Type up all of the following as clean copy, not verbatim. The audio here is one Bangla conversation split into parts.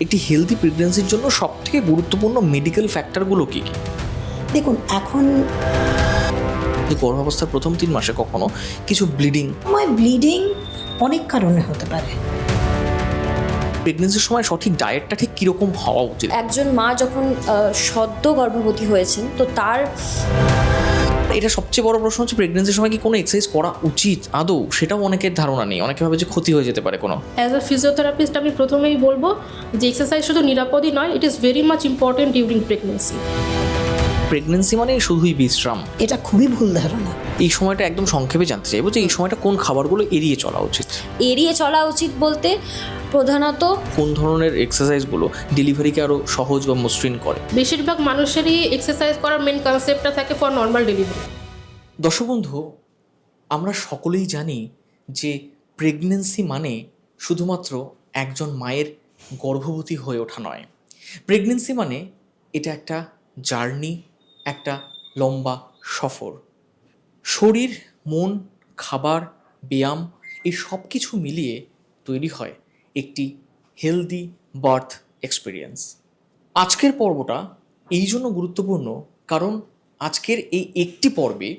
একটি হেলদি প্রেগন্যান্সির জন্য সবথেকে গুরুত্বপূর্ণ মেডিকেল ফ্যাক্টরগুলো কী কী? দেখুন, এখন গর্ভাবস্থার প্রথম 3 মাসে কখনো কিছু ব্লিডিং অনেক কারণে হতে পারে। প্রেগন্যান্সির সময় সঠিক ডায়েটটা ঠিক কীরকম হওয়া উচিত? একজন মা যখন সদ্য গর্ভবতী হয়েছেন, তো তার এটা সবচেয়ে বড় প্রশ্ন হচ্ছে, প্রেগন্যান্সির সময় কি কোনো এক্সারসাইজ করা উচিত আদৌ? সেটাও অনেকের ধারণা নেই, অনেকে ভাবে যে ক্ষতি হয়ে যেতে পারে কোনো। অ্যাজ আ ফিজিওথেরাপিস্ট আমি প্রথমেই বলবো যে এক্সারসাইজ শুধু নিরাপদই নয়, it is very much important during pregnancy. Pregnancy মানে শুধুই বিশ্রাম, এটা খুবই ভুল ধারণা। এই সময়টা একদম সংক্ষেপে জানতে চাইবো যে এই সময়টা কোন খাবারগুলো এড়িয়ে চলা উচিত? এড়িয়ে চলা উচিত বলতে প্রধানত কোন ধরনের এক্সারসাইজগুলো ডেলিভারিকে আরও সহজ বা মসৃণ করে? বেশিরভাগ মানুষেরই এক্সারসাইজ করার মেন কনসেপ্টটা থাকে ফর নর্মাল ডেলিভারি। দর্শক বন্ধু, আমরা সকলেই জানি যে প্রেগন্যান্সি মানে শুধুমাত্র একজন মায়ের গর্ভবতী হয়ে ওঠা নয়। প্রেগন্যান্সি মানে এটা একটা জার্নি, একটা লম্বা সফর। শরীর, মন, খাবার, ব্যায়াম এই সব কিছু মিলিয়ে তৈরি হয় একটি হেলদি বার্থ এক্সপিরিয়েন্স। আজকের পর্বটা এই জন্য গুরুত্বপূর্ণ কারণ আজকের এই একটি পর্বে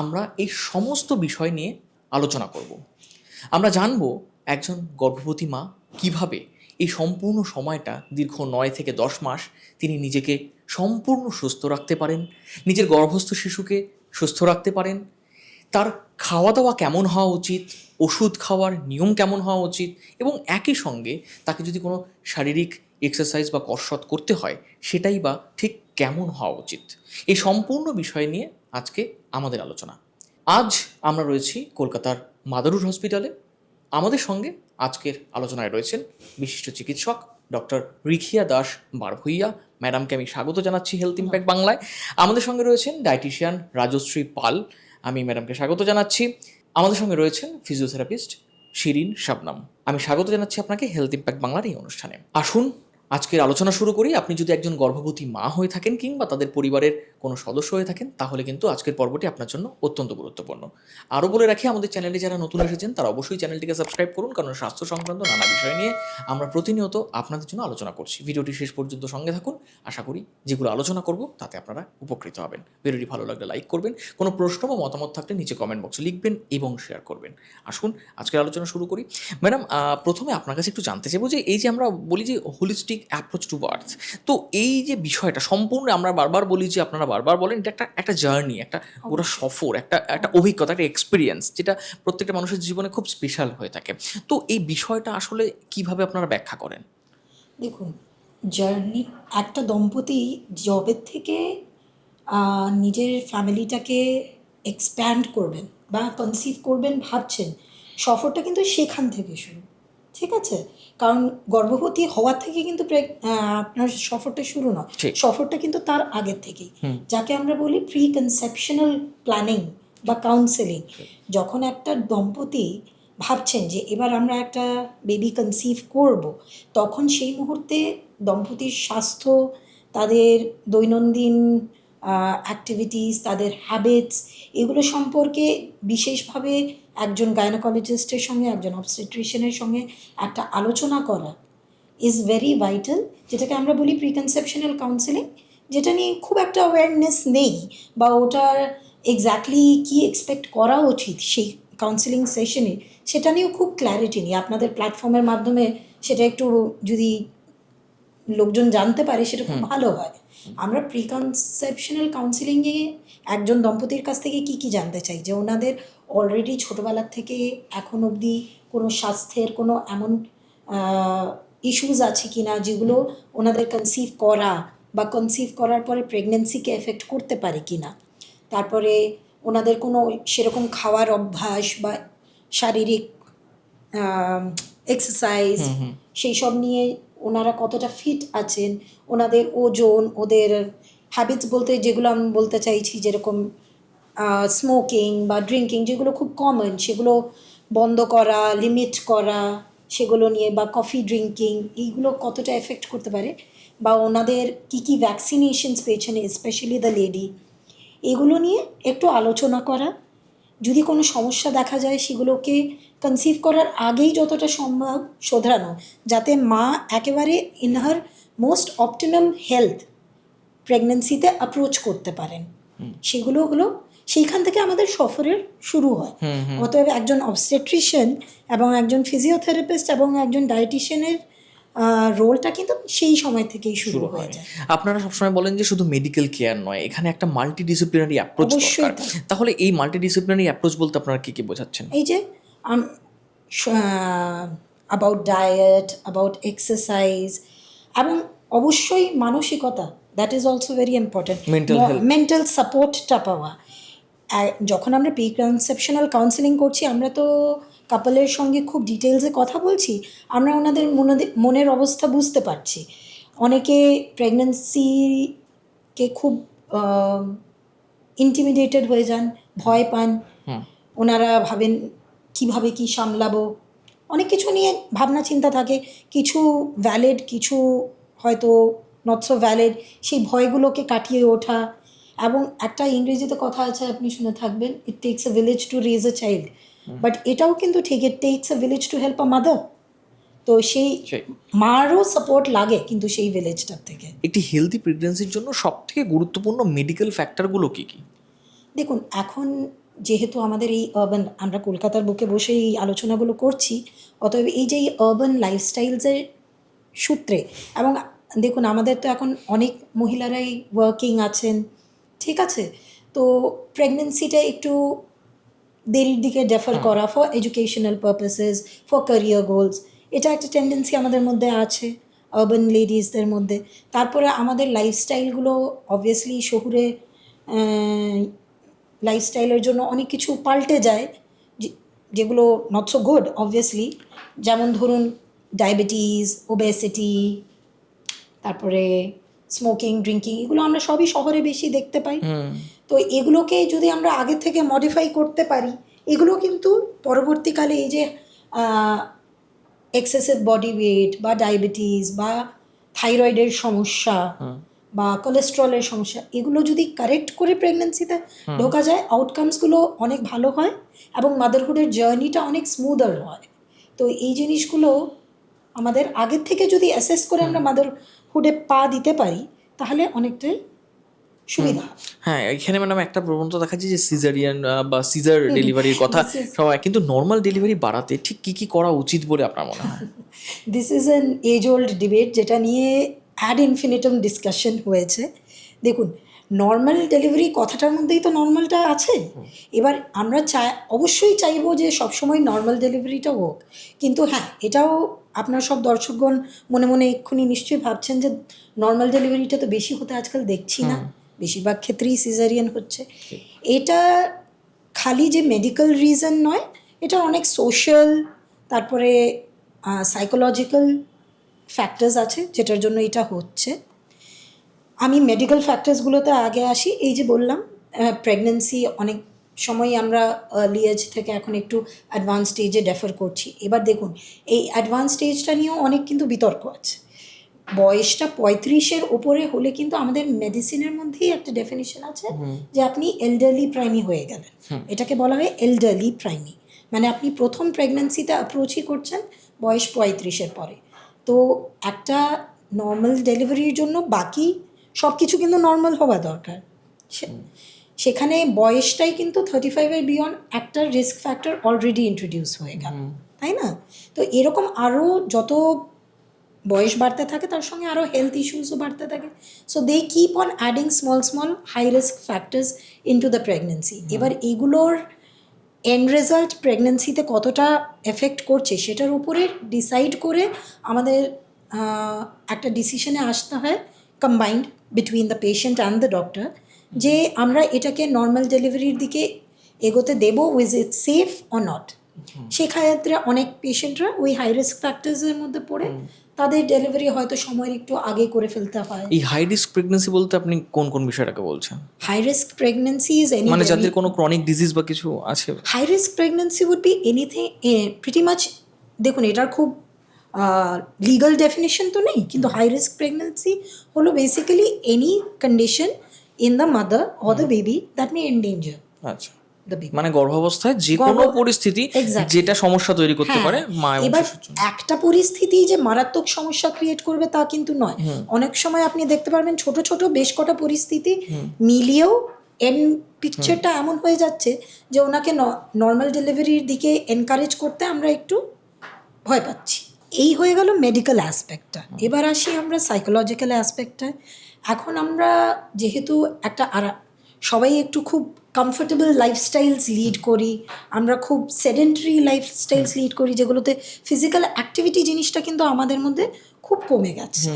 আমরা এই সমস্ত বিষয় নিয়ে আলোচনা করব। আমরা জানব একজন গর্ভবতী মা কিভাবে এই সম্পূর্ণ সময়টা দীর্ঘ 9 থেকে 10 মাস তিনি নিজেকে সম্পূর্ণ সুস্থ রাখতে পারেন, নিজের গর্ভস্থ শিশুকে সুস্থ রাখতে পারেন, তার খাওয়া দাওয়া কেমন হওয়া উচিত, ওষুধ খাওয়ার নিয়ম কেমন হওয়া উচিত, এবং একই সঙ্গে তাকে যদি কোনো শারীরিক এক্সারসাইজ বা কসরত করতে হয় সেটাই বা ঠিক কেমন হওয়া উচিত। এই সম্পূর্ণ বিষয় নিয়ে আজকে আমাদের আলোচনা। আজ আমরা রয়েছি কলকাতার মাদারুর হসপিটালে। আমাদের সঙ্গে আজকের আলোচনায় রয়েছেন বিশিষ্ট চিকিৎসক ডক্টর রিখিয়া দাস বারভূইয়া। ম্যাডামকে আমি স্বাগত জানাচ্ছি হেলথ ইম্প্যাক্ট বাংলায়। আমাদের সঙ্গে রয়েছেন ডায়েটিশিয়ান রাজশ্রী পাল, আমি ম্যাডামকে স্বাগত জানাচ্ছি। আমাদের সঙ্গে রয়েছেন ফিজিওথেরাপিস্ট শিরিন শাবনাম। আমি স্বাগত জানাচ্ছি আপনাকে হেলথ ইম্প্যাক্ট বাংলার এই অনুষ্ঠানে। আসুন আজকের আলোচনা শুরু করি। আপনি যদি একজন গর্ভবতী মা হয়ে থাকেন কিংবা তাদের পরিবারের কোনো সদস্য হয়ে থাকেন তাহলে কিন্তু আজকের পর্বটি আপনার জন্য অত্যন্ত গুরুত্বপূর্ণ। আরও বলে রাখি, আমাদের চ্যানেলে যারা নতুন এসেছেন তারা অবশ্যই চ্যানেলটিকে সাবস্ক্রাইব করুন, কারণ স্বাস্থ্য সংক্রান্ত নানা বিষয় নিয়ে আমরা প্রতিনিয়ত আপনাদের জন্য আলোচনা করছি। ভিডিওটি শেষ পর্যন্ত সঙ্গে থাকুন। আশা করি যেগুলো আলোচনা করব তাতে আপনারা উপকৃত হবেন। ভিডিওটি ভালো লাগলে লাইক করবেন, কোনো প্রশ্ন বা মতামত থাকলে নিচে কমেন্ট বক্সে লিখবেন এবং শেয়ার করবেন। আসুন আজকের আলোচনা শুরু করি। ম্যাডাম, প্রথমে আপনার কাছে একটু জানতে চাইবো যে এই যে আমরা বলি যে হোলিস্টিক অ্যাপ্রোচ টু বার্থ, তো এই যে বিষয়টা সম্পূর্ণ আমরা বারবার বলি যে আপনারা বারবার বলেন এটা একটা জার্নি, একটা পুরো সফর, একটা অভিজ্ঞতা, একটা এক্সপিরিয়েন্স যেটা প্রত্যেকটা মানুষের জীবনে খুব স্পেশাল হয়ে থাকে। তো এই বিষয়টা আসলে কিভাবে আপনারা ব্যাখ্যা করেন? দেখুন, জার্নি একটা দম্পতি জবের থেকে নিজের ফ্যামিলিটাকে এক্সপ্যান্ড করবেন বা কনসিভ করবেন ভাবছেন, সফরটা কিন্তু সেখান থেকে শুরু। ঠিক আছে? কারণ গর্ভবতী হওয়ার থেকে কিন্তু আপনার সফরটা শুরু নয়, ঠিক। সফরটা কিন্তু তার আগের থেকেই, যাকে আমরা বলি প্রি কনসেপশনাল প্ল্যানিং বা কাউন্সেলিং। যখন একটা দম্পতি ভাবছেন যে এবার আমরা একটা বেবি কনসিভ করব, তখন সেই মুহূর্তে দম্পতির স্বাস্থ্য, তাদের দৈনন্দিন অ্যাক্টিভিটিস, তাদের হ্যাবিটস, এগুলো সম্পর্কে বিশেষভাবে একজন গাইনোকোলজিস্টের সঙ্গে, একজন অবস্টেট্রিশিয়ানের সঙ্গে একটা আলোচনা করা ইজ ভেরি ভাইটাল, যেটাকে আমরা বলি প্রিকনসেপশনাল কাউন্সেলিং, যেটা নিয়ে খুব একটা অ্যাওয়ারনেস নেই বা ওটার এক্স্যাক্টলি কী এক্সপেক্ট করা উচিত সেই কাউন্সেলিং সেশনে, সেটা নিয়েও খুব ক্ল্যারিটি নেই। আপনাদের প্ল্যাটফর্মের মাধ্যমে সেটা একটু যদি লোকজন জানতে পারে সেটা খুব ভালো হয়। আমরা প্রিকনসেপশনাল কাউন্সেলিংয়ে একজন দম্পতির কাছ থেকে কী জানতে চাই, যে ওনাদের অলরেডি ছোটোবেলার থেকে এখন অবধি কোনো স্বাস্থ্যের কোনো এমন ইস্যুস আছে কি না যেগুলো ওনাদের কনসিভ করা বা কনসিভ করার পরে প্রেগনেন্সিকে এফেক্ট করতে পারে কি না। তারপরে ওনাদের কোনো সেরকম খাওয়ার অভ্যাস বা শারীরিক এক্সারসাইজ, সেই সব নিয়ে ওনারা কতটা ফিট আছেন, ওনাদের ওজন, ওদের হ্যাবিটস বলতে যেগুলো আমি বলতে চাইছি, যেরকম স্মোকিং বা ড্রিঙ্কিং যেগুলো খুব কমন, সেগুলো বন্ধ করা, লিমিট করা সেগুলো নিয়ে, বা কফি ড্রিঙ্কিং, এইগুলো কতটা এফেক্ট করতে পারে, বা ওনাদের কী ভ্যাকসিনেশনস পেয়েছেন স্পেশালি দ্য লেডি, এগুলো নিয়ে একটু আলোচনা করা। যদি কোনো সমস্যা দেখা যায় সেগুলোকে কনসিভ করার আগেই যতটা সম্ভব শোধরানো, যাতে মা একেবারে in her most optimum health প্রেগনেন্সিতে অ্যাপ্রোচ করতে পারেন, সেগুলো হলো সেইখান থেকে আমাদের সফরের শুরু হয়। অতএব একজন অবস্টেট্রিশিয়ান এবং একজন ফিজিওথেরাপিস্ট এবং একজন ডায়েটিশিয়ানের রোলটা কিন্তু সেই সময় থেকেই শুরু হয়ে যায়। আপনারা সবসময় বলেন যে শুধু মেডিকেল কেয়ার নয়, এখানে একটা মাল্টিডিসিপ্লিনারি অ্যাপ্রোচ অবশ্যই দরকার। তাহলে এই মাল্টিডিসিপ্লিনারি অ্যাপ্রোচ বলতে আপনারা কি কি বোঝাচ্ছেন? এই যে অ্যাবাউট ডায়েট, অ্যাবাউট এক্সারসাইজ, এবং অবশ্যই মানসিকতা, that is also very important. Mental health. Mental সাপোর্টটা পাওয়া। যখন আমরা প্রি কনসেপশনাল কাউন্সেলিং করছি, আমরা তো কাপলের সঙ্গে খুব ডিটেলসে কথা বলছি, আমরা ওনাদের মনের অবস্থা বুঝতে পারছি। অনেকে প্রেগনেন্সিকে খুব ইন্টিমিডেটেড হয়ে যান, ভয় পান, ওনারা ভাবেন কিভাবে কি সামলাবো, অনেক কিছু নিয়ে ভাবনা চিন্তা থাকে, কিছু ভ্যালিড, কিছু হয়তো নট সো ভ্যালিড। সেই ভয়গুলোকে কাটিয়ে ওঠা, এবং একটা ইংরেজিতে কথা আছে, আপনি শুনে থাকবেন, it takes a village to raise a child, but এটাও কিন্তু ঠিক, it takes a village to help a mother. তো সেই মারও সাপোর্ট লাগে কিন্তু সেই ভিলেজটার থেকে। একটি হেলদি প্রেগন্যান্সির জন্য সবথেকে গুরুত্বপূর্ণ মেডিকেল ফ্যাক্টরগুলো কি কি? দেখুন, এখন যেহেতু আমাদের এই আরবান, আমরা কলকাতার বুকে বসে এই আলোচনাগুলো করছি, অতএব এই যে এই আরবান লাইফস্টাইলসের সূত্রে, এবং দেখুন আমাদের তো এখন অনেক মহিলারাই ওয়ার্কিং আছেন, ঠিক আছে, তো প্রেগনেন্সিটা একটু দেরির দিকে ডেফার করা for educational purposes, for career goals, এটা একটা টেন্ডেন্সি আমাদের মধ্যে আছে আরবান লেডিসদের মধ্যে। তারপরে আমাদের লাইফস্টাইলগুলো অবভিয়াসলি শহুরে লাইফস্টাইলের জন্য অনেক কিছু পাল্টে যায়, যেগুলো নট সো গুড অবভিয়াসলি। যেমন ধরুন ডায়াবেটিস, ওবেসিটি, তারপরে স্মোকিং, ড্রিঙ্কিং, এগুলো আমরা সবই শহরে বেশি দেখতে পাই। তো এগুলোকে যদি আমরা আগে থেকে মডিফাই করতে পারি, এগুলো কিন্তু পরবর্তীকালে এই যে এক্সেসিভ বডি ওয়েট বা ডায়াবেটিস বা থাইরয়েডের সমস্যা বা কোলেস্ট্রলের সমস্যা, এগুলো যদি কারেক্ট করে প্রেগনেন্সিতে ঢোকা যায়, আউটকামসগুলো অনেক ভালো হয় এবং মাদারহুডের জার্নিটা অনেক স্মুদার হয়। তো এই জিনিসগুলো আমাদের আগের থেকে যদি অ্যাসেস করে আমরা মাদারহুডে পা দিতে পারি, তাহলে অনেকটাই সুবিধা। হ্যাঁ, এখানে ম্যাডাম একটা প্রবণতা দেখা যায় যে সিজারিয়ান বা সিজার ডেলিভারির কথা সবাই, কিন্তু নর্মাল ডেলিভারি বাড়াতে ঠিক কী কী করা উচিত বলে আপনার মনে হয়? This is an age old debate, যেটা নিয়ে অ্যাড ইনফিনিটাম ডিসকাশন হয়েছে। দেখুন, নর্মাল ডেলিভারি কথাটার মধ্যেই তো নর্মালটা আছে। এবার আমরা অবশ্যই চাইবো যে সবসময় নর্মাল ডেলিভারিটা হোক, কিন্তু হ্যাঁ, এটাও আপনার সব দর্শকগণ মনে মনে এক্ষুনি নিশ্চয়ই ভাবছেন যে নর্মাল ডেলিভারিটা তো বেশি হতে আজকাল দেখছি না, বেশিরভাগ ক্ষেত্রেই সিজারিয়ান হচ্ছে। এটা খালি যে মেডিকেল রিজন নয়, এটা অনেক সোশ্যাল, তারপরে সাইকোলজিক্যাল ফ্যাক্টরস আছে যেটার জন্য এটা হচ্ছে। আমি মেডিকেল ফ্যাক্টরসগুলোতে আগে আসি। এই যে বললাম, প্রেগনেন্সি অনেক সময় আমরা আর্লি এজ থেকে এখন একটু অ্যাডভান্স স্টেজে ডেফার করছি। এবার দেখুন, এই অ্যাডভান্স স্টেজটা নিয়েও অনেক কিন্তু বিতর্ক আছে। বয়সটা 35-এর ওপরে হলে কিন্তু আমাদের মেডিসিনের মধ্যেই একটা ডেফিনিশন আছে যে আপনি এল্ডারলি প্রাইমি হয়ে গেলেন। এটাকে বলা হয় এল্ডারলি প্রাইমি, মানে আপনি প্রথম প্রেগনেন্সিতে অ্যাপ্রোচই করছেন বয়স 35-এর পরে। তো একটা নর্মাল ডেলিভারির জন্য বাকি সব কিছু কিন্তু নর্মাল হওয়া দরকার। সেখানে বয়সটাই কিন্তু 35-এর বিয়ন্ড একটা রিস্ক ফ্যাক্টর অলরেডি ইন্ট্রোডিউস হয়ে গেল, তাই না? তো এরকম আরও যত বয়স বাড়তে থাকে তার সঙ্গে আরও হেলথ ইস্যুসও বাড়তে থাকে। So they keep on adding small high risk factors into the pregnancy. এবার এগুলোর এন্ড রেজাল্ট প্রেগনেন্সিতে কতটা এফেক্ট করছে সেটার উপরে ডিসাইড করে আমাদের একটা ডিসিশনে আসতে হয়, combined between the patient and the doctor, যে আমরা এটাকে নর্মাল ডেলিভারির দিকে এগোতে দেবো, উইজ ইট সেফ অর নট। সেক্ষেত্রে অনেক পেশেন্টরা ওই হাই রিস্ক ফ্যাক্টরসের মধ্যে পড়ে তাদের ডেলিভারি হয়তো সময়ের একটু আগে করে ফেলতে হয়। এই হাই রিস্ক প্রেগন্যান্সি বলতে আপনি কোন কোন বিষয়টাকে বলছেন? High risk pregnancy is any, মানে যাদের কোনো ক্রনিক ডিজিজ বা কিছু আছে? High risk pregnancy would be anything, pretty much. দেখুন, এটার খুব লিগাল ডেফিনেশন তো নেই, কিন্তু হাই রিস্ক প্রেগনেন্সি হলো basically any condition in the mother or the baby that may endanger the baby. মানে গর্ভাবস্থায় যে কোনো পরিস্থিতি Exactly. যেটা সমস্যা তৈরি করতে পারে মা এবং এবার শিশুর জন্য। একটা পরিস্থিতি যে মারাত্মক সমস্যা ক্রিয়েট করবে তা কিন্তু নয়। অনেক সময় আপনি দেখতে পারবেন ছোট ছোট বেশ কটা পরিস্থিতি মিলিয়েও এন্ড পিকচারটা এমন হয়ে যাচ্ছে যে ওনাকে নর্মাল ডেলিভারির দিকে এনকারেজ করতে আমরা একটু ভয় পাচ্ছি। এই হয়ে গেল মেডিকেল অ্যাসপেক্টটা। এবার আসি আমরা সাইকোলজিক্যাল অ্যাসপেক্টটায়। এখন আমরা যেহেতু একটা সবাই একটু খুব কমফোর্টেবল লাইফস্টাইলস লিড করি, আমরা খুব সেডেন্টারি লাইফস্টাইলস লিড করি, যেগুলোতে ফিজিক্যাল অ্যাক্টিভিটি জিনিসটা কিন্তু আমাদের মধ্যে খুব কমে গেছে।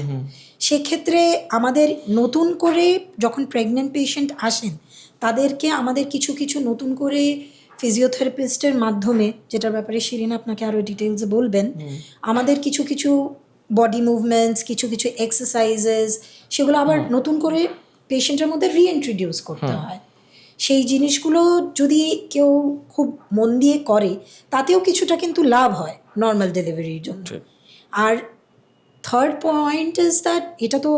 সেক্ষেত্রে আমাদের নতুন করে যখন প্রেগনেন্ট পেশেন্ট আসেন তাদেরকে আমাদের কিছু কিছু নতুন করে ফিজিওথেরাপিস্টের মাধ্যমে, যেটার ব্যাপারে শিরিন আপনাকে আরও ডিটেলসে বলবেন, আমাদের কিছু কিছু বডি মুভমেন্টস, কিছু কিছু এক্সারসাইজেস, সেগুলো আবার নতুন করে পেশেন্টের মধ্যে রিইন্ট্রোডিউস করতে হয়। সেই জিনিসগুলো যদি কেউ খুব মন দিয়ে করে তাতেও কিছুটা কিন্তু লাভ হয় নর্মাল ডেলিভারির জন্য। আর থার্ড পয়েন্ট ইজ দ্যাট, এটা তো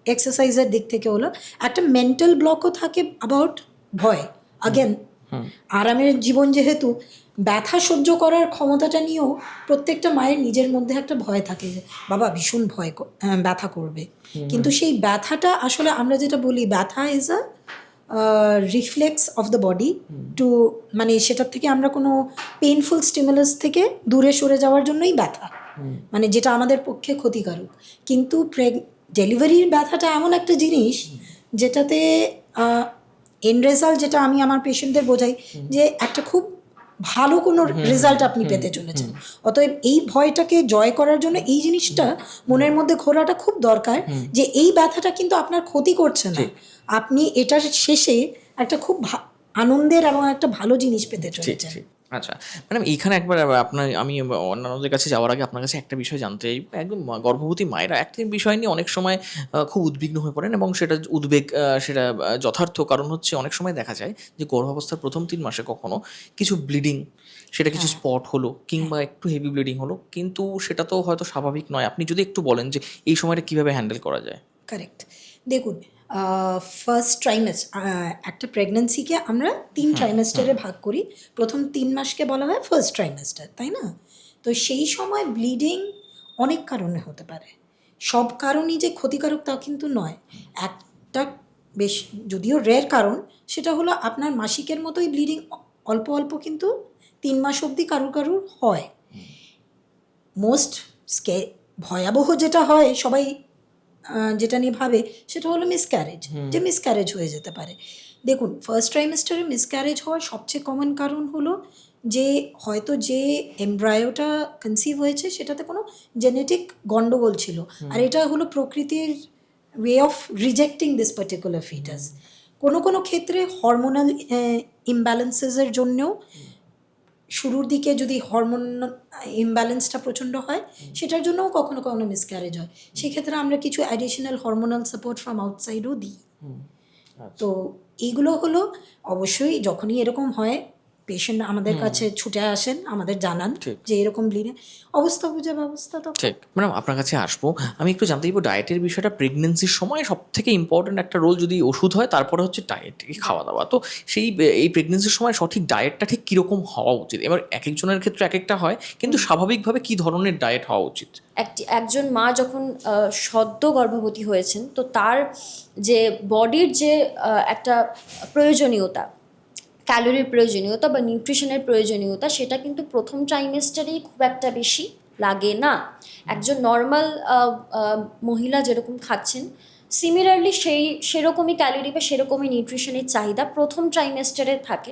এক্সারসাইজের দিক থেকে হলো, একটা মেন্টাল ব্লকও থাকে অ্যাবাউট ভয়। আগেন আরামের জীবন যেহেতু, ব্যথা সহ্য করার ক্ষমতাটা নিয়েও প্রত্যেকটা মায়ের নিজের মধ্যে একটা ভয় থাকে যে বাবা ভীষণ ব্যথা করবে। কিন্তু সেই ব্যথাটা আসলে আমরা যেটা বলি, ব্যথা is a reflex of the body to, মানে সেটার থেকে আমরা কোনো পেইনফুল স্টিমুলাস থেকে দূরে সরে যাওয়ার জন্যই ব্যথা, মানে যেটা আমাদের পক্ষে ক্ষতিকারক। কিন্তু ডেলিভারির ব্যথাটা এমন একটা জিনিস যেটাতে এন্ড রেজাল্ট, যেটা আমি আমার পেশেন্টদের বোঝাই, যে একটা খুব ভালো কোনো রেজাল্ট আপনি পেতে চলেছেন। অতএব এই ভয়টাকে জয় করার জন্য এই জিনিসটা মনের মধ্যে ঘোরাটা খুব দরকার, যে এই ব্যথাটা কিন্তু আপনার ক্ষতি করছে না, আপনি এটার শেষে একটা খুব আনন্দের এবং একটা ভালো জিনিস পেতে চলেছেন। আচ্ছা ম্যাডাম, এইখানে একবার আমি অন্যান্যদের কাছে যাওয়ার আগে আপনার কাছে একটা বিষয় জানতে চাই। একদম গর্ভবতী মায়েরা একটা বিষয় নিয়ে অনেক সময় খুব উদ্বিগ্ন হয়ে পড়েন, এবং সেটা উদ্বেগ সেটা যথার্থ। কারণ হচ্ছে অনেক সময় দেখা যায় যে গর্ভাবস্থার প্রথম 3 মাসে কখনো কিছু ব্লিডিং, সেটা কিছু স্পট হলো কিংবা একটু হেভি ব্লিডিং হলো, কিন্তু সেটা তো হয়তো স্বাভাবিক নয়। আপনি যদি একটু বলেন যে এই সময়টা কীভাবে হ্যান্ডেল করা যায়। কারেক্ট। দেখুন, ফার্স্ট ট্রাইমেস্টার, একটা প্রেগনেন্সিকে আমরা 3 ট্রাইমেস্টারে ভাগ করি। প্রথম 3 মাসকে বলা হয় ফার্স্ট ট্রাইমেস্টার, তাই না? তো সেই সময় ব্লিডিং অনেক কারণে হতে পারে, সব কারণই যে ক্ষতিকারক তা কিন্তু নয়। একটা বেশ যদিও রেয়ার কারণ, সেটা হলো আপনার মাসিকের মতোই ব্লিডিং অল্প অল্প কিন্তু 3 মাস অবধি কারুর কারুর হয়। মোস্ট ভয়াবহ যেটা হয় সবাই যেটা নিয়ে ভাবে, সেটা হলো মিসক্যারেজ, যে মিসক্যারেজ হয়ে যেতে পারে। দেখুন, ফার্স্ট ট্রাইমেস্টারে মিসক্যারেজ হওয়ার সবচেয়ে কমন কারণ হলো যে হয়তো যে এমব্রায়োটা কনসিভ হয়েছে সেটাতে কোনো জেনেটিক গন্ডগোল ছিল, আর এটা হলো প্রকৃতির way of rejecting this particular foetus. কোনো কোনো ক্ষেত্রে হরমোনাল ইমব্যালেন্সেসের জন্যও শুরুর দিকে যদি হরমোন ইমব্যালেন্সটা প্রচণ্ড হয়, সেটার জন্যও কখনো কখনো মিসক্যারেজ হয়। সেক্ষেত্রে আমরা কিছু অ্যাডিশনাল হরমোনাল সাপোর্ট ফ্রম আউটসাইডও দিই। তো এইগুলো হলো, অবশ্যই যখনই এরকম হয় পেশেন্ট আমাদের কাছে ছুটে আসেন, আমাদের জানান যে এরকম ব্লিডিং, অবস্থা বুঝে ব্যবস্থা। তো ঠিক ম্যাডাম, আপনার কাছে আসবো। আমি একটু জানতে চাইবো ডায়েটের বিষয়টা। প্রেগনেন্সির সময় সব থেকে ইম্পর্ট্যান্ট একটা রোল যদি ওষুধ হয়, তারপরে হচ্ছে ডায়েট, খাওয়া দাওয়া। তো এই প্রেগনেন্সির সময় সঠিক ডায়েটটা ঠিক কীরকম হওয়া উচিত? এবার এক একজনের ক্ষেত্রে এক একটা হয়, কিন্তু স্বাভাবিকভাবে কী ধরনের ডায়েট হওয়া উচিত? একজন মা যখন সদ্য গর্ভবতী হয়েছেন, তো তার যে বডির যে একটা প্রয়োজনীয়তা, ক্যালোরির প্রয়োজনীয়তা বা নিউট্রিশনের প্রয়োজনীয়তা, সেটা কিন্তু প্রথম ট্রাইমেস্টারেই খুব একটা বেশি লাগে না। একজন নর্মাল মহিলা যেরকম খাচ্ছেন, সিমিলারলি সেরকমই ক্যালোরি বা সেরকমই নিউট্রিশনের চাহিদা প্রথম ট্রাইমেস্টারে থাকে।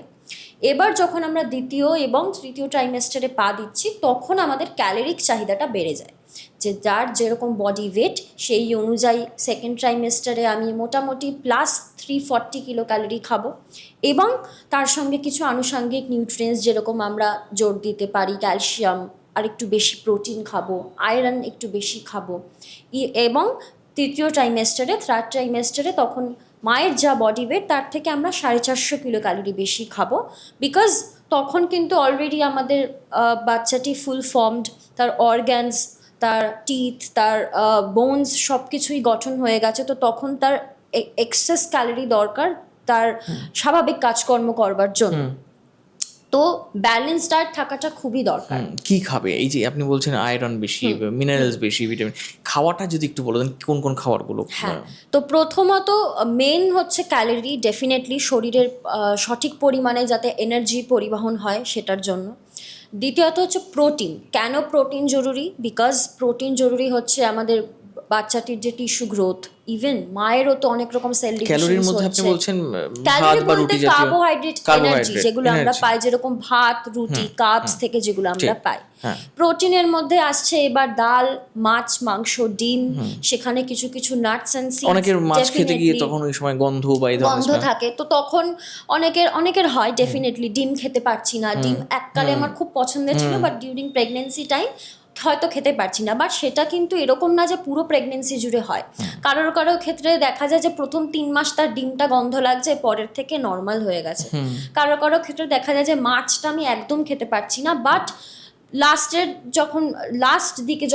এবার যখন আমরা দ্বিতীয় এবং তৃতীয় ট্রাইমেস্টারে পা দিচ্ছি, তখন আমাদের ক্যালোরিক চাহিদাটা বেড়ে যায়। যে যার যেরকম বডি ওয়েট, সেই অনুযায়ী সেকেন্ড ট্রাইমেস্টারে আমি মোটামুটি প্লাস 340 কিলো ক্যালোরি খাবো, এবং তার সঙ্গে কিছু আনুষঙ্গিক নিউট্রিয়েন্টস যেরকম আমরা জোর দিতে পারি, ক্যালসিয়াম, আর একটু বেশি প্রোটিন খাবো, আয়রন একটু বেশি খাবো। এবং তৃতীয় ট্রাইমেস্টারে, থার্ড ট্রাইমেস্টারে তখন মায়ের যা বডি ওয়েট তার থেকে আমরা 450 কিলো ক্যালোরি বেশি খাবো, বিকজ তখন কিন্তু অলরেডি আমাদের বাচ্চাটি ফুল ফর্মড, তার অর্গ্যানস, তার টিথ, তার বোনস সব কিছুই গঠন হয়ে গেছে। তো তখন তার এক্সেস ক্যালোরি দরকার তার স্বাভাবিক কাজকর্ম করবার জন্য। তো ব্যালেন্স ডায়েট থাকাটা খুবই দরকার। কি খাবে? এই যে আপনি বলছেন আয়রন বেশি, মিনারেলস বেশি, ভিটামিন, খাওয়াটা যদি একটু বলে দেন কোন কোন খাবারগুলো? হ্যাঁ, তো প্রথমত মেন হচ্ছে ক্যালোরি, ডেফিনেটলি শরীরের সঠিক পরিমাণে যাতে এনার্জি পরিবহন হয় সেটার জন্য। দ্বিতীয়ত হচ্ছে প্রোটিন। কেন প্রোটিন জরুরি? বিকজ প্রোটিন জরুরি হচ্ছে আমাদের বাচ্চাটির যে টিস্যু গ্রোথ, ইভেন মায়েরও তো অনেক রকম সেল ক্যালোরির ডিভিশন মধ্যে আপনি হচ্ছে। বলছেন ক্যালোরি ভাত বা বলতে রুটি জাতীয় কার্বোহাইড্রেট, এনার্জি যেগুলো আমরা energy। পাই, যেরকম ভাত, রুটি, কার্বস থেকে যেগুলো আমরা পাই। প্রোটিনের মধ্যে আসছে এবার ডাল, মাছ, মাংস, ডিম, সেখানে কিছু কিছু নাটস এন্ড সিডস। অনেকের মাছ খেতে গিয়ে তখন ওই সময় গন্ধ বা এই গন্ধ ধরনের থাকে, তো তখন অনেকের হয় ডেফিনেটলি ডিম খেতে পারছি না। ডিম এককালে আমার খুব পছন্দের ছিল, বাট ডিউরিং প্রেগনেন্সি টাইম হয়তো খেতে পারছি না। বাট সেটা কিন্তু এরকম না যে পুরো প্রেগনেন্সি জুড়ে হয়। কারোর ক্ষেত্রে দেখা যায় যে প্রথম 3 মাস তার ডিমটা গন্ধ লাগছে, পরের থেকে নর্মাল হয়ে গেছে। কারোর ক্ষেত্রে দেখা যায় যে মাছটা আমি একদম খেতে পারছি না, বাট লাস্ট দিকে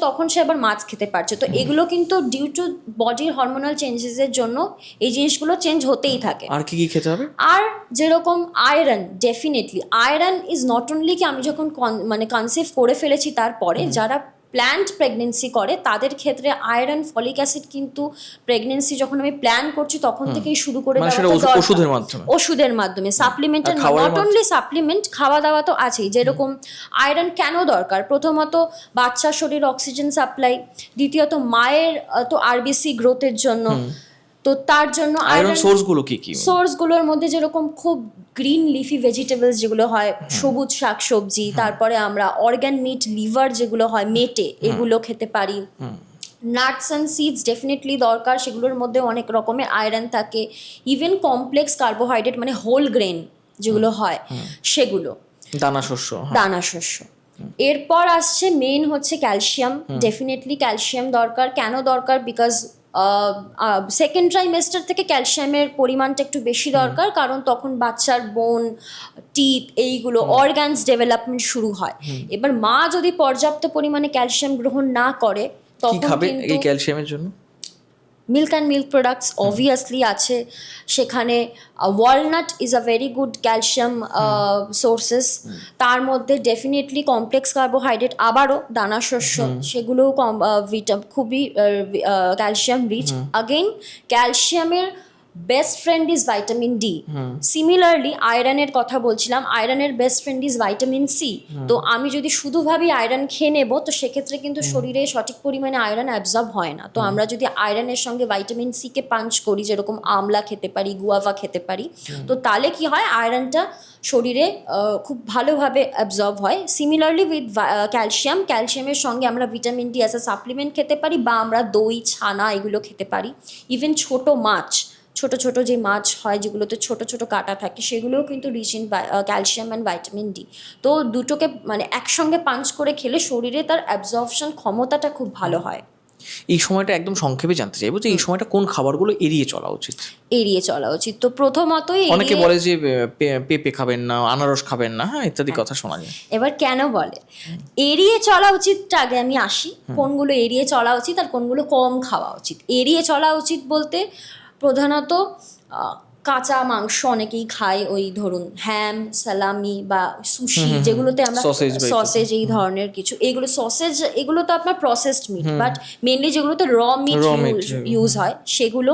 তখন সে আবার মাছ খেতে পারছে। তো এগুলো কিন্তু ডিউ টু বডির হরমোনাল চেঞ্জেসের জন্য এই জিনিসগুলো চেঞ্জ হতেই থাকে। আর কি কি খেতে হবে? আর যেরকম iron, definitely iron is not only কি আমি যখন কনসিভ করে ফেলেছি তারপরে, যারা প্ল্যান্ড প্রেগনেন্সি করে তাদের ক্ষেত্রে আয়রন, ফলিক অ্যাসিড কিন্তু প্রেগনেন্সি যখন আমি প্ল্যান করছি তখন থেকেই শুরু করে ওষুধের মাধ্যমে সাপ্লিমেন্টের, নট অনলি সাপ্লিমেন্ট, খাওয়া দাওয়া তো আছেই। যেরকম আয়রন কেন দরকার? প্রথমত বাচ্চার শরীর অক্সিজেন সাপ্লাই, দ্বিতীয়ত মায়ের তো আরবিসি গ্রোথের জন্য। তো তার জন্য আয়রন সোর্সগুলো কি কি? সোর্সগুলোর মধ্যে যেরকম খুব গ্রিন লিফি ভেজিটেবলস যেগুলো হয়, সবুজ শাকসবজি, তারপরে আমরা অর্গান মিট, লিভার যেগুলো হয় মেটে, এগুলো খেতে পারি। নাটস অ্যান্ড সিডস ডেফিনেটলি দরকার, সেগুলোর মধ্যে অনেক রকমের আয়রন থাকে। ইভেন কমপ্লেক্স কার্বোহাইড্রেট মানে হোল গ্রেন যেগুলো হয় সেগুলো, দানা শস্য। এরপর আসছে মেন হচ্ছে ক্যালসিয়াম। ডেফিনেটলি ক্যালসিয়াম দরকার। কেন দরকার? বিকজ সেকেন্ড ট্রাইমেস্টার থেকে ক্যালসিয়ামের পরিমাণটা একটু বেশি দরকার, কারণ তখন বাচ্চার বোন, টিথ, এইগুলো অর্গানস ডেভেলপমেন্ট শুরু হয়। এবার মা যদি পর্যাপ্ত পরিমাণে ক্যালসিয়াম গ্রহণ না করে তখন এই ক্যালসিয়ামের জন্য milk and milk products obviously আছে সেখানে। Walnut is a very good calcium sources. তার মধ্যে ডেফিনেটলি কমপ্লেক্স কার্বোহাইড্রেট, আবারও দানা শস্য, সেগুলোও খুবই ক্যালসিয়াম রিচ। আগেইন ক্যালসিয়ামের best friend is vitamin D. Similarly আয়রনের কথা বলছিলাম, আয়রনের best friend is vitamin C. তো আমি যদি শুধু ভাবি আয়রন খেয়ে নেবো, তো সেক্ষেত্রে কিন্তু শরীরে সঠিক পরিমাণে আয়রন অ্যাবজর্ব হয় না। তো আমরা যদি আয়রনের সঙ্গে ভাইটামিন সি কে পাঞ্চ করি, যেরকম আমলা খেতে পারি, গুয়াভা খেতে পারি, তো তাহলে কি হয়, আয়রনটা শরীরে খুব ভালোভাবে অ্যাবজর্ব হয়। সিমিলারলি উইথ ক্যালসিয়ামের সঙ্গে আমরা vitamin D as a supplement খেতে পারি, বা আমরা দই, ছানা এগুলো খেতে পারি। ইভেন ছোট মাছ, ছোট যে মাছ হয় যেগুলোতে ছোট কাঁটা থাকে, সেগুলোও কিন্তু rich in calcium and vitamin D. তো দুটোকে একসঙ্গে পাঞ্চ করে খেলে শরীরে তার অ্যাবজর্পশন ক্ষমতাটা খুব ভালো হয়। এই সময়টা একদম সংক্ষেপে জানতে চাইবো যে এই সময়টা কোন খাবারগুলো এড়িয়ে চলা উচিত? তো প্রথমতই অনেকে বলে যে পেঁপে খাবেন না, আনারস খাবেন না, ইত্যাদি কথা শোনা যায়। এবার কেন বলে এড়িয়ে চলা উচিতটা আগে আমি আসি, কোনগুলো এড়িয়ে চলা উচিত আর কোনগুলো কম খাওয়া উচিত। এড়িয়ে চলা উচিত বলতে প্রধানত কাঁচা মাংস অনেকেই খায়, ওই ধরুন হ্যাম, সালামি বা সুশি, যেগুলোতে আমরা সসেজ এই ধরনের কিছু, এগুলো তো আপনার প্রসেসড মিট, বাট মেনলি যেগুলোতে র মিট ইউজ হয় সেগুলো।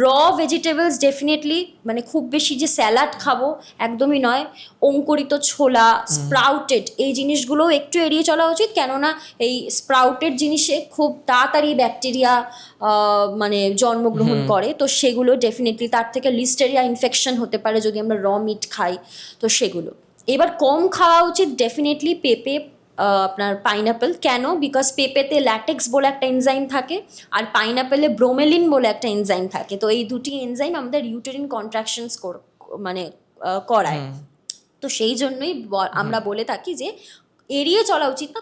র ভেজিটেবলস ডেফিনেটলি খুব বেশি যে স্যালাড খাবো একদমই নয়। অঙ্কুরিত ছোলা, স্প্রাউটেড, এই জিনিসগুলো একটু এড়িয়ে চলা উচিত, কেননা এই স্প্রাউটেড জিনিসে খুব তাড়াতাড়ি ব্যাকটেরিয়া জন্মগ্রহণ করে। তো সেগুলো ডেফিনেটলি, তার থেকে লিস্টেরিয়া ইনফেকশন হতে পারে যদি আমরা র মিট খাই, তো সেগুলো। এবার কম খাওয়া উচিত ডেফিনেটলি পেঁপে, আপনার পাইনাপেল। কেন? বিকজ পেঁপেতে ল্যাটেক্স বলে একটা এনজাইম থাকে, আর পাইনাপেলে ব্রোমেলিন বলে একটা এনজাইম থাকে। তো এই দুটি এনজাইম আমাদের ইউটেরিন কন্ট্রাকশনস করায়। তো সেই জন্যই আমরা বলে থাকি যে এড়িয়ে চলা উচিত না,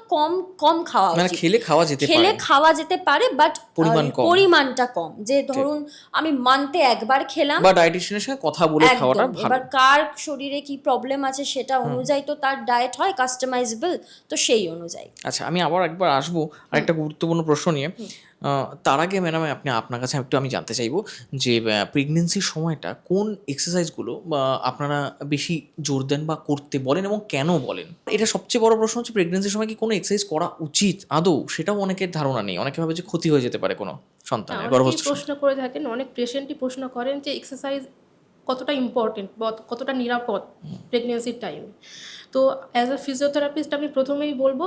কম খাওয়া উচিত। খেলে খাওয়া যেতে পারে, বাট পরিমাণটা কম। যে ধরুন আমি মান্থে একবার খেলাম, বা ডায়েটিশিয়ানের সাথে কথা বলে খাওয়াটা ভালো। এবার কার শরীরে কি প্রবলেম আছে সেটা অনুযায়ী তো তার ডায়েট হয় কাস্টমাইজেবল, তো সেই অনুযায়ী। আচ্ছা, আমি আবার একবার আসবো আরেকটা গুরুত্বপূর্ণ প্রশ্ন নিয়ে। তার আগে ম্যাডাম আপনার কাছে একটু আমি জানতে চাইবো যে প্রেগনেন্সির সময়টা কোন এক্সারসাইজগুলো বা আপনারা বেশি জোর দেন বা করতে বলেন এবং কেন বলেন? এটা সবচেয়ে বড় প্রশ্ন হচ্ছে, প্রেগনেন্সির সময় কি কোনো এক্সারসাইজ করা উচিত আদৌ? সেটাও অনেকের ধারণা নেই, অনেকে ভাবে যে ক্ষতি হয়ে যেতে পারে কোনো সন্তানের অনেকেই গর্ভস্থ প্রশ্ন করে থাকেন, অনেক পেশেন্টই প্রশ্ন করেন যে এক্সারসাইজ কতটা ইম্পর্টেন্ট বা কতটা নিরাপদ প্রেগনেন্সির টাইমে। তো অ্যাজ আ ফিজিওথেরাপিস্ট আমি প্রথমেই বলবো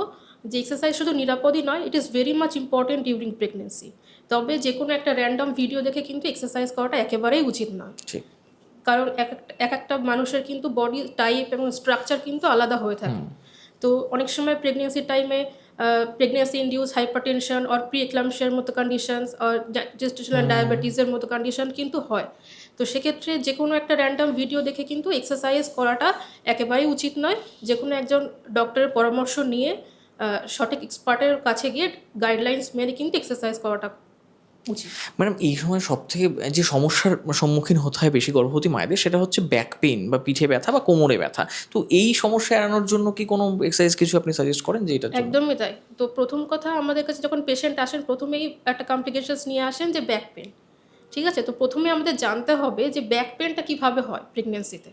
যে এক্সারসাইজ শুধু নিরাপদই নয়, it is very much important during pregnancy. তবে যে কোনো একটা র্যান্ডম ভিডিও দেখে কিন্তু এক্সারসাইজ করাটা একেবারেই উচিত নয়, ঠিক। কারণ এক একটা মানুষের কিন্তু বডি টাইপ এবং স্ট্রাকচার কিন্তু আলাদা হয়ে থাকে। তো অনেক সময় প্রেগনেন্সির টাইমে প্রেগনেন্সি ইনডিউস হাইপারটেনশন অর প্রি এক্লাম্পশিয়ার মতো কন্ডিশনস আর জেস্টেশনাল ডায়াবেটিসের মতো কন্ডিশন কিন্তু হয়। তো সেক্ষেত্রে যে কোনো একটা র্যান্ডম ভিডিও দেখে কিন্তু এক্সারসাইজ করাটা একেবারেই উচিত নয়। যে কোনো একজন ডক্টরের পরামর্শ নিয়ে সঠিক এক্সপার্টের কাছে গিয়ে গাইডলাইন্স মেনে কিন্তু এক্সারসাইজ করাটা উচিত। ম্যাডাম এই সময় সবথেকে যে সমস্যার সম্মুখীন হতে হয় বেশি গর্ভবতী মায়েদের, সেটা হচ্ছে ব্যাক পেইন বা পিঠে ব্যথা বা কোমরে ব্যথা। তো এই সমস্যা এড়ানোর জন্য কি কোনো এক্সারসাইজ কিছু আপনি সাজেস্ট করেন যে এটা? একদমই তাই। তো প্রথম কথা, আমাদের কাছে যখন পেশেন্ট আসেন প্রথমেই একটা কমপ্লিকেশনস নিয়ে আসেন যে ব্যাক পেন। ঠিক আছে, তো প্রথমে আমাদের জানতে হবে যে ব্যাক পেনটা কীভাবে হয় প্রেগনেন্সিতে।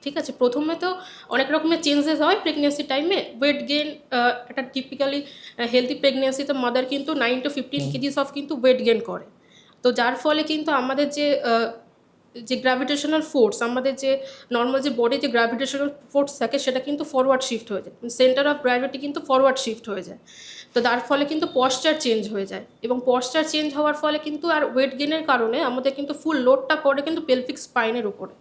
ঠিক আছে, প্রথমে তো অনেক রকমের চেঞ্জেস হয় প্রেগনেন্সি টাইমে। ওয়েট গেইন, একটা টিপিক্যালি হেলদি প্রেগনেন্সিতে মাদার কিন্তু 9 to 15 কেজিস অফ কিন্তু ওয়েট গেইন করে। তো যার ফলে কিন্তু আমাদের যে গ্র্যাভিটেশনাল ফোর্স, আমাদের যে নর্মাল যে বডি যে গ্র্যাভিটেশনাল ফোর্স থাকে সেটা কিন্তু ফরওয়ার্ড শিফট হয়ে যায়, সেন্টার অফ গ্র্যাভিটি কিন্তু ফরওয়ার্ড শিফট হয়ে যায়। তো তার ফলে কিন্তু পশ্চার চেঞ্জ হয়ে যায়, এবং পশ্চার চেঞ্জ হওয়ার ফলে কিন্তু আর ওয়েট গেইনের কারণে আমাদের কিন্তু ফুল লোডটা পড়ে কিন্তু পেলভিক স্পাইনের উপরে।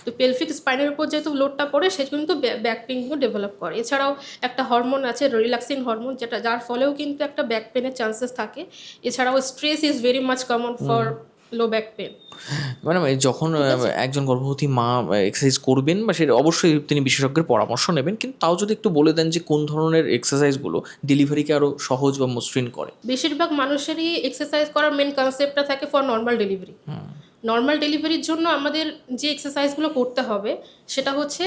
তো পেলভিক স্পাইনের উপর যেহেতু লোডটা পড়ে সে কিন্তু ব্যাক পেন কিন্তু ডেভেলপ করে। এছাড়াও একটা হরমোন আছে রিল্যাক্সিং হরমোন, যেটা যার ফলেও কিন্তু একটা ব্যাক পেনের চান্সেস থাকে। এছাড়াও stress is very much common for low back pain. Madam যখন একজন গর্ভবতী মা এক্সারসাইজ করবেন বা সেটা অবশ্যই তিনি বিশেষজ্ঞের পরামর্শ নেবেন, কিন্তু তাও যদি একটু বলে দেন যে কোন ধরনের এক্সারসাইজগুলো ডেলিভারিকে আরও সহজ বা মসৃণ করে? বেশিরভাগ মানুষেরই এক্সারসাইজ করার মেন কনসেপ্টটা থাকে ফর নর্মাল ডেলিভারি। নর্মাল ডেলিভারির জন্য আমাদের যে এক্সারসাইজগুলো করতে হবে সেটা হচ্ছে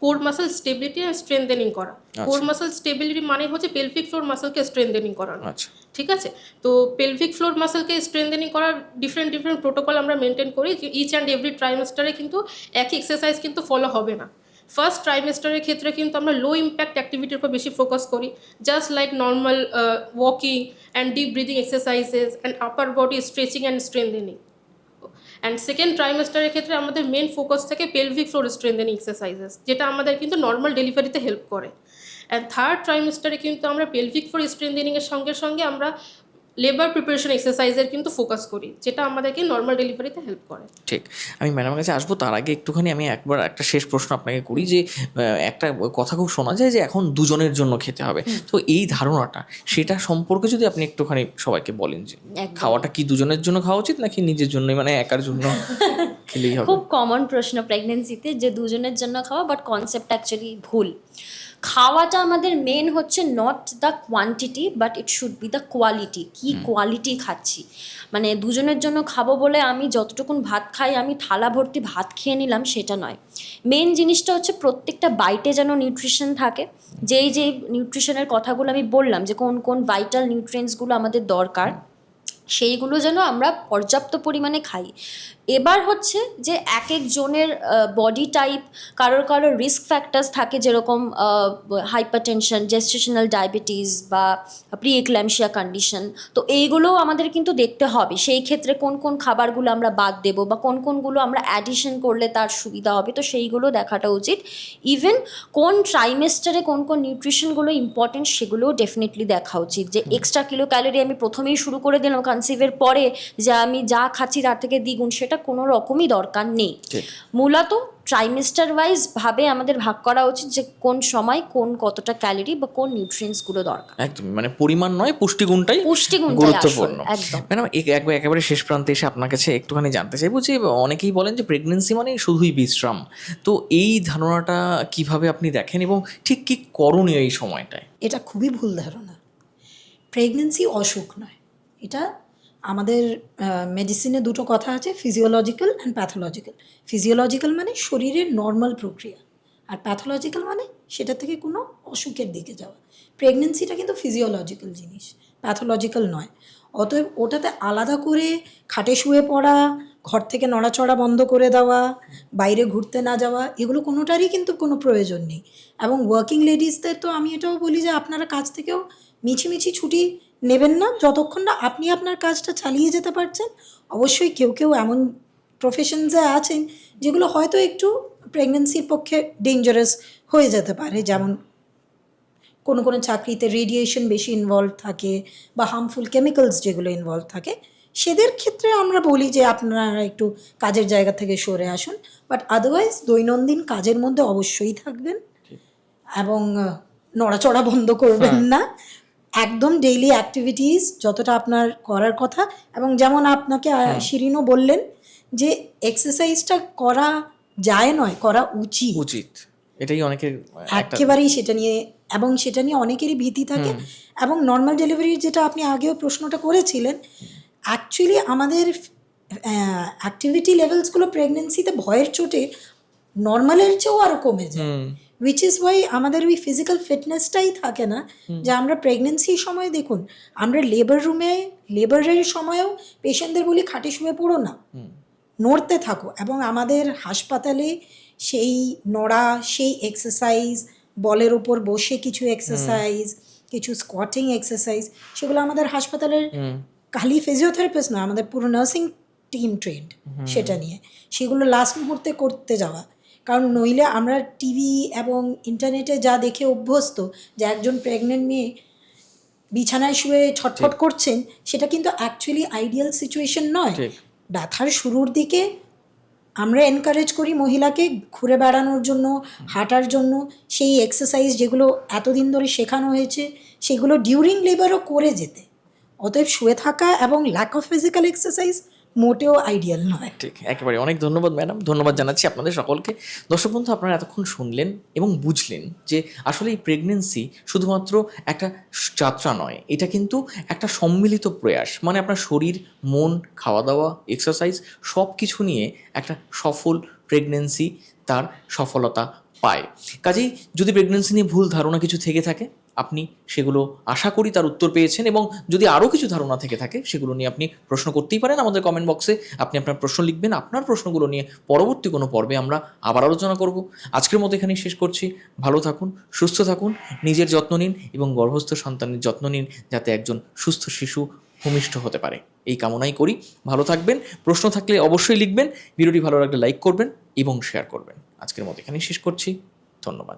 কোর মাসল স্টেবিলিটি আর স্ট্রেংথেনিং করা। কোর মাসল স্টেবিলিটি মানে হচ্ছে পেলভিক ফ্লোর মাসলকে স্ট্রেংথেনিং করানো। আচ্ছা, ঠিক আছে, তো পেলভিক ফ্লোর মাসলকে স্ট্রেংথেনিং করার ডিফারেন্ট প্রোটোকল আমরা মেনটেন করি। ইচ অ্যান্ড এভরি ট্রাইমেস্টারে কিন্তু একই এক্সারসাইজ কিন্তু ফলো হবে না। ফার্স্ট ট্রাইমেস্টারের ক্ষেত্রে কিন্তু আমরা লো ইম্প্যাক্ট অ্যাক্টিভিটির উপর বেশি ফোকাস করি, just like normal walking and deep breathing exercises and upper body stretching and strengthening. And second ট্রাইমেস্টারের ক্ষেত্রে আমাদের মেন ফোকাস থাকে পেলভিক ফ্লোর স্ট্রেংথেনিং এক্সারসাইজেস, যেটা আমাদের কিন্তু নর্মাল ডেলিভারিতে হেল্প করে। অ্যান্ড থার্ড ট্রাইমেস্টারে কিন্তু আমরা পেলভিক ফ্লোর স্ট্রেংথেনিংয়ের সঙ্গে সঙ্গে আমরা লেবার প্রিপারেশন এক্সারসাইজের কিন্তু ফোকাস করি, যেটা আমাদেরকে নর্মাল ডেলিভারিতে হেল্প করে। ঠিক। আমি ম্যাডামের কাছে আসবো, তার আগে একটুখানি আমি একটা শেষ প্রশ্ন আপনাকে করি যে একটা কথা খুব শোনা যায় যে এখন দুজনের জন্য খেতে হবে, তো এই ধারণাটা সেটা সম্পর্কে যদি আপনি একটুখানি সবাইকে বলেন যে খাওয়াটা কি দুজনের জন্য খাওয়া উচিত নাকি নিজের জন্যই, মানে একার জন্য খেলেই হবে? খুব কমন প্রশ্ন প্রেগনেন্সিতে যে দুজনের জন্য খাওয়া, বাট কনসেপ্ট অ্যাকচুয়ালি ভুল। খাওয়াটা আমাদের মেন হচ্ছে not the quantity but it should be the quality. কী কোয়ালিটি খাচ্ছি, মানে দুজনের জন্য খাবো বলে আমি যতটুকুন ভাত খাই আমি থালা ভর্তি ভাত খেয়ে নিলাম সেটা নয়। মেন জিনিসটা হচ্ছে প্রত্যেকটা বাইটে যেন নিউট্রিশন থাকে। যেই নিউট্রিশনের কথাগুলো আমি বললাম যে কোন কোন ভাইটাল নিউট্রিয়েন্টসগুলো আমাদের দরকার, সেইগুলো যেন আমরা পর্যাপ্ত পরিমাণে খাই। এবার হচ্ছে যে এক একজনের বডি টাইপ, কারোর রিস্ক ফ্যাক্টার্স থাকে, যেরকম হাইপারটেনশন, জেস্টেশনাল ডায়াবেটিস বা প্রি এক্ল্যাম্পশিয়া কন্ডিশন। তো এইগুলোও আমাদের কিন্তু দেখতে হবে, সেই ক্ষেত্রে কোন কোন খাবারগুলো আমরা বাদ দেবো বা কোন কোনগুলো আমরা অ্যাডিশন করলে তার সুবিধা হবে, তো সেইগুলো দেখাটা উচিত। ইভেন কোন ট্রাইমেস্টারে কোন কোন নিউট্রিশনগুলো ইম্পর্টেন্ট সেগুলোও ডেফিনেটলি দেখা উচিত। যে এক্সট্রা কিলো ক্যালোরি আমি প্রথমেই শুরু করে দিলাম কনসিভের পরে, যে আমি যা খাচ্ছি তার থেকে দ্বিগুণ, সেটা কোনো রকমই দরকার নেই। মূলত ট্রাইমেস্টার ওয়াইজ ভাবে আমাদের ভাগ করা উচিত যে কোন সময় কোন কতটা ক্যালোরি বা কোন নিউট্রিয়েন্টসগুলো দরকার। একদম, মানে পরিমাণ নয় পুষ্টিগুণটাই গুরুত্বপূর্ণ। ম্যাডাম একেবারে শেষ প্রান্তে এসে আপনার কাছে একটুখানি জানতে চাইবো যে অনেকেই বলেন যে প্রেগনেন্সি মানে শুধুই বিশ্রাম, তো এই ধারণাটা কিভাবে আপনি দেখেন এবং ঠিক কী করণীয় এই সময়টায়? এটা খুবই ভুল ধারণা। প্রেগনেন্সি অসুখ নয়, এটা আমাদের মেডিসিনে দুটো কথা আছে, ফিজিওলজিক্যাল অ্যান্ড প্যাথোলজিক্যাল। ফিজিওলজিক্যাল মানে শরীরের নর্মাল প্রক্রিয়া, আর প্যাথোলজিক্যাল মানে সেটা থেকে কোনো অসুখের দিকে যাওয়া। প্রেগনেন্সিটা কিন্তু ফিজিওলজিক্যাল জিনিস, প্যাথোলজিক্যাল নয়। অতএব ওটাতে আলাদা করে খাটে শুয়ে পড়া, ঘর থেকে নড়াচড়া বন্ধ করে দেওয়া, বাইরে ঘুরতে না যাওয়া, এগুলো কোনোটারই কিন্তু কোনো প্রয়োজন নেই। এবং ওয়ার্কিং লেডিসদের তো আমি এটাও বলি যে আপনারা কাজ থেকেও মিছিমিছি ছুটি নেবেন না, যতক্ষণ না আপনি আপনার কাজটা চালিয়ে যেতে পারছেন। অবশ্যই কেউ কেউ এমন প্রফেশনসে আছেন যেগুলো হয়তো একটু প্রেগনেন্সির পক্ষে ডেঞ্জারাস হয়ে যেতে পারে, যেমন কোনো কোনো চাকরিতে রেডিয়েশন বেশি ইনভলভ থাকে বা হার্মফুল কেমিক্যালস যেগুলো ইনভলভ থাকে, সেদের ক্ষেত্রে আমরা বলি যে আপনারা একটু কাজের জায়গা থেকে সরে আসুন। বাট আদারওয়াইজ দৈনন্দিন কাজের মধ্যে অবশ্যই থাকবেন এবং নড়াচড়া বন্ধ করবেন না। একদম ডেইলি অ্যাক্টিভিটিস যতটা আপনার করার কথা, এবং যেমন আপনাকে শিরিনও বললেন যে এক্সারসাইজটা করা যায় নয়, করা উচিত। এটাই অনেকের একেবারেই সেটা নিয়ে, এবং সেটা নিয়ে অনেকেরই ভীতি থাকে। এবং নর্মাল ডেলিভারির যেটা আপনি আগেও প্রশ্নটা করেছিলেন, অ্যাকচুয়ালি আমাদের অ্যাক্টিভিটি লেভেলসগুলো প্রেগনেন্সিতে ভয়ের চোটে নর্মালের চেয়েও আরও কমে যায়, উইচ ইজ ওয়াই আমাদের ওই ফিজিক্যাল ফিটনেসটাই থাকে না। যে আমরা প্রেগনেন্সির সময় দেখুন, আমরা লেবারের সময়ও পেশেন্টদের বলি খাটে শুয়ে পড়ো না, নড়তে থাকো। এবং আমাদের হাসপাতালে সেই নড়া, সেই এক্সারসাইজ, বলের ওপর বসে কিছু এক্সারসাইজ, কিছু স্কোয়াটিং এক্সারসাইজ, সেগুলো আমাদের হাসপাতালের খালি ফিজিওথেরাপিস্ট নয়, আমাদের পুরো নার্সিং টিম ট্রেন্ড সেটা নিয়ে, সেগুলো লাস্ট মুহূর্তে করতে যাওয়া। কারণ নইলে আমরা টিভি এবং ইন্টারনেটে যা দেখে অভ্যস্ত যে একজন প্রেগনেন্ট মেয়ে বিছানায় শুয়ে ছটফট করছেন, সেটা কিন্তু অ্যাকচুয়ালি আইডিয়াল সিচুয়েশন নয়। ব্যথার শুরুর দিকে আমরা এনকারেজ করি মহিলাকে ঘুরে বেড়ানোর জন্য, হাঁটার জন্য, সেই এক্সারসাইজ যেগুলো এতদিন ধরে শেখানো হয়েছে সেগুলো ডিউরিং লেবারও করে যেতে। অতএব শুয়ে থাকা এবং ল্যাক অফ ফিজিক্যাল এক্সারসাইজ মোটেও আইডিয়াল নয়। ঠিক, একেবারে। অনেক ধন্যবাদ ম্যাডাম, ধন্যবাদ জানাচ্ছি আপনাদের সকলকে। দর্শক বন্ধু, আপনারা এতক্ষণ শুনলেন এবং বুঝলেন যে আসলে এই প্রেগনেন্সি শুধুমাত্র একটা যাত্রা নয়, এটা কিন্তু একটা সম্মিলিত প্রয়াস। মানে আপনার শরীর, মন, খাওয়া দাওয়া, এক্সারসাইজ সব কিছু নিয়ে একটা সফল প্রেগনেন্সি তার সফলতা পায়। কাজেই যদি প্রেগনেন্সি নিয়ে ভুল ধারণা কিছু থেকে থাকে, আপনি সেগুলো আশা করি তার উত্তর পেয়েছেন, এবং যদি আরও কিছু ধারণা থেকে থাকে সেগুলো নিয়ে আপনি প্রশ্ন করতেই পারেন আমাদের কমেন্ট বক্সে। আপনি আপনার প্রশ্ন লিখবেন, আপনার প্রশ্নগুলো নিয়ে পরবর্তী কোনো পর্বে আমরা আবার আলোচনা করব। আজকের মতো এখানেই শেষ করছি। ভালো থাকুন, সুস্থ থাকুন, নিজের যত্ন নিন এবং গর্ভস্থ সন্তানের যত্ন নিন, যাতে একজন সুস্থ শিশু ভূমিষ্ঠ হতে পারে, এই কামনাই করি। ভালো থাকবেন। প্রশ্ন থাকলে অবশ্যই লিখবেন। ভিডিওটি ভালো লাগলে লাইক করবেন এবং শেয়ার করবেন। আজকের মতো এখানেই শেষ করছি। ধন্যবাদ।